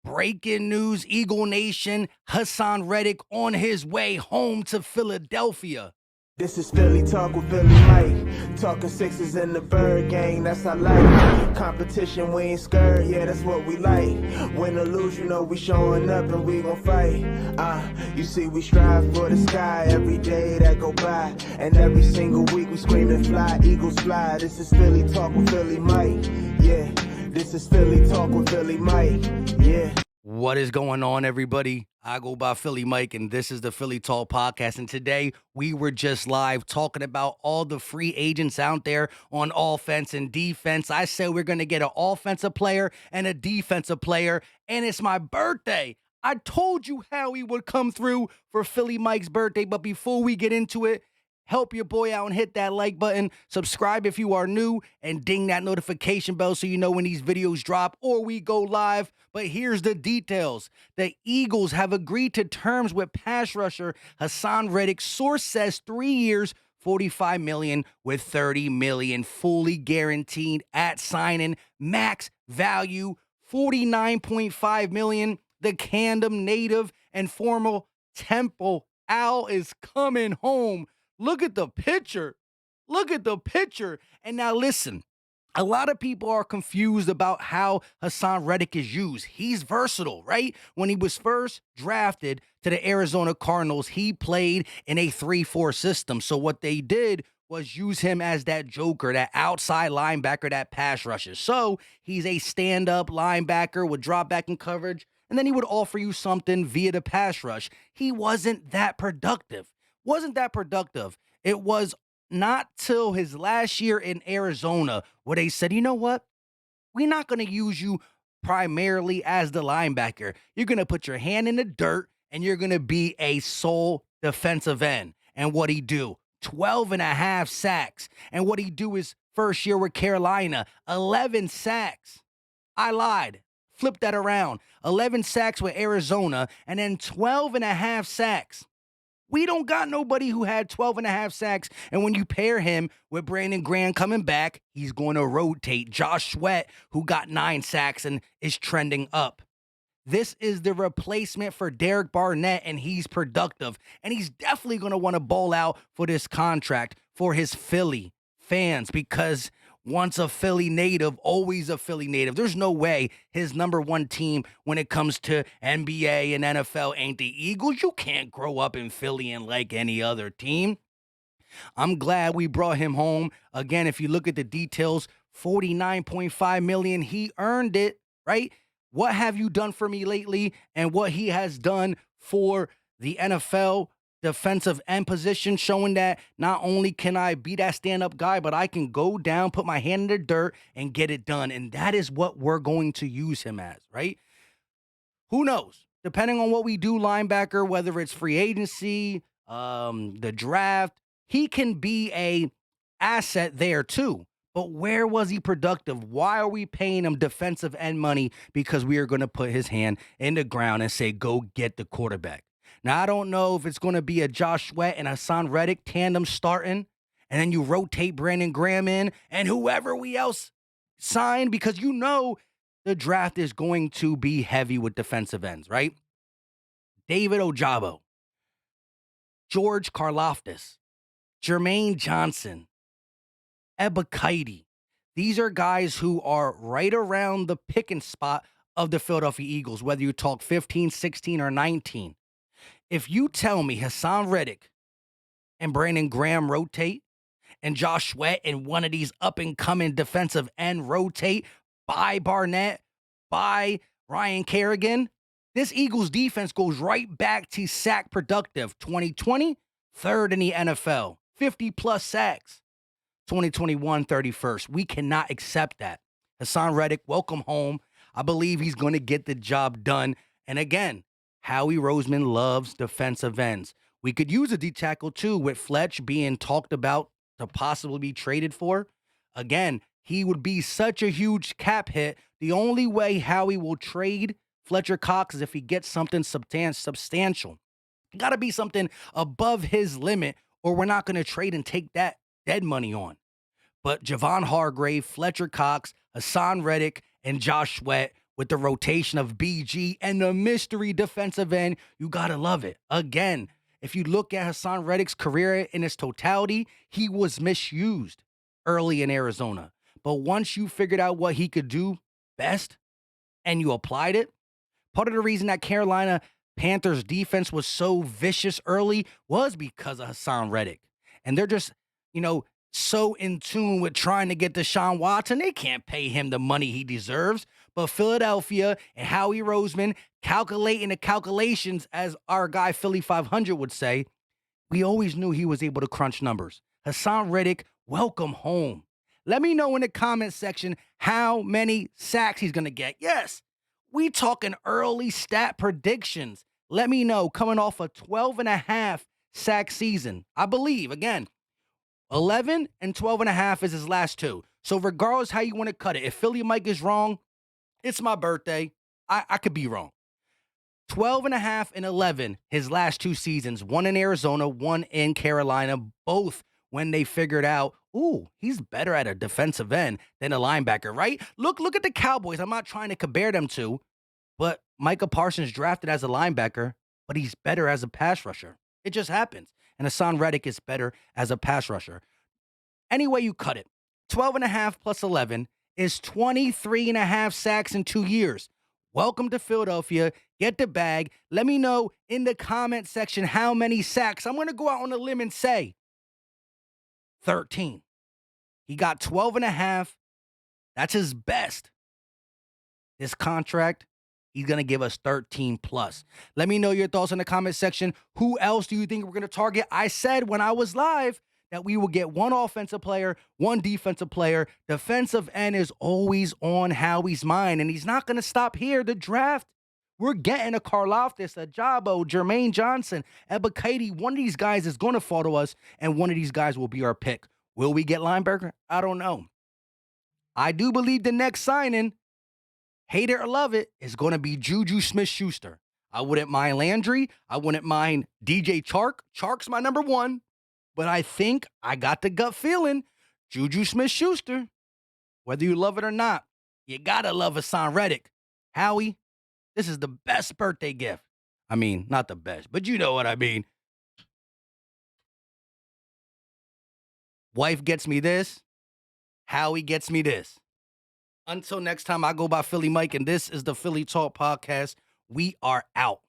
Breaking news, Eagle Nation, Haason Reddick on his way home to Philadelphia. This is Philly Talk with Philly Mike. Talking sixes in the bird gang, that's I like. Competition, we ain't scared, yeah, that's what we like. Win or lose, you know we showing up and we gon' fight. You see we strive for the sky every day that go by. And every single week we screaming fly, eagles fly. This is Philly Talk with Philly Mike, yeah. This is Philly Talk with Philly Mike, yeah. What is going on, everybody? I go by Philly Mike, and this is the Philly Talk Podcast. And today, we were just live talking about all the free agents out there on offense and defense. I said we're going to get an offensive player and a defensive player, and it's my birthday. I told you how he would come through for Philly Mike's birthday, but before we get into it, help your boy out and hit that like button. Subscribe if you are new and ding that notification bell so you know when these videos drop or we go live. But here's the details. The Eagles have agreed to terms with pass rusher Haason Reddick. Source says 3 years, $45 million with $30 million fully guaranteed at signing. Max value $49.5 million. The Camden native and former Temple Owl is coming home. Look at the picture. Look at the picture. And now listen, a lot of people are confused about how Haason Reddick is used. He's versatile, right? When he was first drafted to the Arizona Cardinals, he played in a 3-4 system. So what they did was use him as that joker, that outside linebacker, that pass rushes. So he's a stand-up linebacker, would drop back in coverage, and then he would offer you something via the pass rush. He wasn't that productive. It was not till his last year in Arizona where they said, you know what? We're not going to use you primarily as the linebacker. You're going to put your hand in the dirt and you're going to be a sole defensive end. And what he do? 12 and a half sacks. And what he do his first year with Carolina, 11 sacks. I lied. Flip that around. 11 sacks with Arizona and then 12 and a half sacks. We don't got nobody who had 12 and a half sacks. And when you pair him with Brandon Graham coming back, he's going to rotate. Josh Sweat, who got 9 sacks and is trending up. This is the replacement for Derek Barnett, and he's productive. And he's definitely going to want to ball out for this contract for his Philly fans because once a Philly native, always a Philly native. There's no way his number one team when it comes to NBA and NFL ain't the Eagles. You can't grow up in Philly and like any other team. I'm glad we brought him home. Again, if you look at the details, $49.5 million, he earned it, right? What have you done for me lately? And what he has done for the NFL defensive end position, showing that not only can I be that stand-up guy, but I can go down, put my hand in the dirt, and get it done. And that is what we're going to use him as, right? Who knows? Depending on what we do, linebacker, whether it's free agency, the draft, he can be a asset there too. But where was he productive? Why are we paying him defensive end money? Because we are going to put his hand in the ground and say, go get the quarterback. Now, I don't know if it's going to be a Josh Sweat and Haason Reddick tandem starting, and then you rotate Brandon Graham in and whoever we else sign, because you know the draft is going to be heavy with defensive ends, right? David Ojabo, George Karlaftis, Jermaine Johnson, Ebiketie. These are guys who are right around the picking spot of the Philadelphia Eagles, whether you talk 15, 16, or 19. If you tell me Haason Reddick and Brandon Graham rotate and Josh Sweat and one of these up-and-coming defensive end rotate by Barnett, by Ryan Kerrigan, this Eagles defense goes right back to sack productive. 2020, third in the NFL, 50-plus sacks. 2021, 31st. We cannot accept that. Haason Reddick, welcome home. I believe he's going to get the job done. And again, Howie Roseman loves defensive ends. We could use a D tackle too, with Fletch being talked about to possibly be traded for. Again, he would be such a huge cap hit. The only way Howie will trade Fletcher Cox is if he gets something substantial. It got to be something above his limit, or we're not going to trade and take that dead money on. But Javon Hargrave, Fletcher Cox, Haason Reddick, and Josh Sweat with the rotation of BG and the mystery defensive end. You got to love it. Again, if you look at Haason Reddick's career in its totality, he was misused early in Arizona. But once you figured out what he could do best and you applied it, part of the reason that Carolina Panthers defense was so vicious early was because of Haason Reddick. And they're just, you know, so in tune with trying to get Deshaun Watson. They can't pay him the money he deserves. But Philadelphia and Howie Roseman calculating the calculations, as our guy Philly 500 would say, we always knew he was able to crunch numbers. Haason Reddick, welcome home. Let me know in the comment section how many sacks he's going to get. Yes, we talking early stat predictions. Let me know coming off a 12 and a half sack season. I believe, again, 11 and 12 and a half is his last two. So regardless how you want to cut it, if Philly Mike is wrong, it's my birthday. I could be wrong. 12 and a half and 11 his last two seasons, one in Arizona, one in Carolina, both when they figured out, ooh, he's better at a defensive end than a linebacker, right? Look at the Cowboys. I'm not trying to compare them to, but Micah Parsons drafted as a linebacker, but he's better as a pass rusher. It just happens. And Haason Reddick is better as a pass rusher. Any way you cut it, 12 and a half plus 11 is 23 and a half sacks in 2 years. Welcome to Philadelphia. Get the bag. Let me know in the comment section how many sacks. I'm going to go out on a limb and say 13. He got 12 and a half. That's his best. This contract, he's going to give us 13 plus. Let me know your thoughts in the comment section. Who else do you think we're going to target? I said when I was live that we will get one offensive player, one defensive player. Defensive end is always on Howie's mind, and he's not going to stop here. The draft, we're getting a Karlaftis, a Jabo, Jermaine Johnson, Ebiketie. One of these guys is going to fall to us, and one of these guys will be our pick. Will we get linebacker? I don't know. I do believe the next signing, hate it or love it, is going to be Juju Smith-Schuster. I wouldn't mind Landry. I wouldn't mind DJ Chark. Chark's my number one. But I think I got the gut feeling, Juju Smith-Schuster, whether you love it or not, you got to love Haason Reddick. Howie, this is the best birthday gift. I mean, not the best, but you know what I mean. Wife gets me this. Howie gets me this. Until next time, I go by Philly Mike, and this is the Philly Talk Podcast. We are out.